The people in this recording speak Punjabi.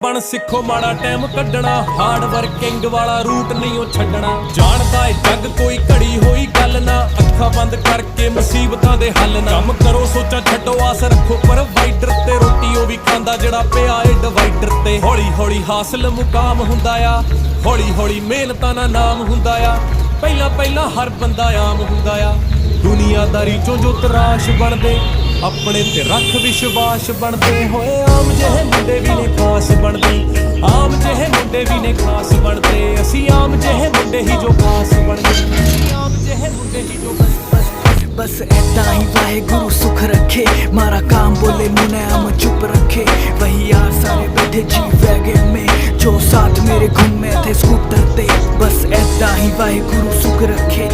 ਬਣ ਸਿੱਖੋ ਮਾੜਾ ਟਾਈਮ ਕੱਢਣਾ, ਹਾਰਡ ਵਰਕਿੰਗ ਵਾਲਾ ਰੂਟ ਨਹੀਂ ਉਹ ਛੱਡਣਾ। ਜਾਣਦਾ ਏ ਜੱਗ ਕੋਈ ਘੜੀ ਹੋਈ ਗੱਲ ਨਾ, ਅੱਖਾਂ ਬੰਦ ਕਰਕੇ ਮੁਸੀਬਤਾਂ ਦੇ ਹੱਲ ਨਾ। ਕੰਮ ਕਰੋ ਸੋਚਾਂ ਛੱਡੋ ਆਸ ਰੱਖੋ ਪ੍ਰੋਵਾਈਡਰ ਤੇ, ਰੋਟੀ ਉਹ ਵੀ ਖਾਂਦਾ ਜਿਹੜਾ ਪਿਆ ਏ ਡਿਵਾਈਡਰ ਤੇ। ਹੌਲੀ ਹੌਲੀ ਹਾਸਲ ਮੁਕਾਮ ਹੁੰਦਾ ਆ, ਹੌਲੀ ਹੌਲੀ ਮਿਹਨਤਾਂ ਨਾਲ ਨਾਮ ਹੁੰਦਾ ਆ। ਪਹਿਲਾਂ ਪਹਿਲਾਂ ਹਰ ਬੰਦਾ ਆਮ ਹੁੰਦਾ ਆ, ਦੁਨੀਆਦਾਰੀ ਚੋਂ ਜੋ ਤਰਾਸ਼ ਬਣਦੇ, ਆਪਣੇ ਤੇ ਰੱਖ ਵਿਸ਼ਵਾਸ ਬਣਦੇ ਹੋਏ। ਆਮ ਜਿਹੇ ਮੁੰਡੇ ਵੀ ਨੇ ਖਾਸ ਬਣਦੇ, ਆਮ ਜਿਹੇ ਮੁੰਡੇ ਵੀ ਨੇ ਖਾਸ ਬਣਦੇ। ਅਸੀਂ ਆਮ ਜਿਹੇ ਮੁੰਡੇ ਹੀ ਜੋ ਖਾਸ ਬਣਦੇ, ਅਸੀਂ ਆਮ ਜਿਹੇ ਮੁੰਡੇ ਹੀ ਜੋ बस ऐसा ही वाहेगुरु सुख रखे, मारा काम बोले मुनाम चुप रखे। वही यार सारे बैठे जी वैगन में, जो साथ मेरे घूमे थे स्कूटर ते। बस ऐसा ही वाहेगुरु सुख रखे,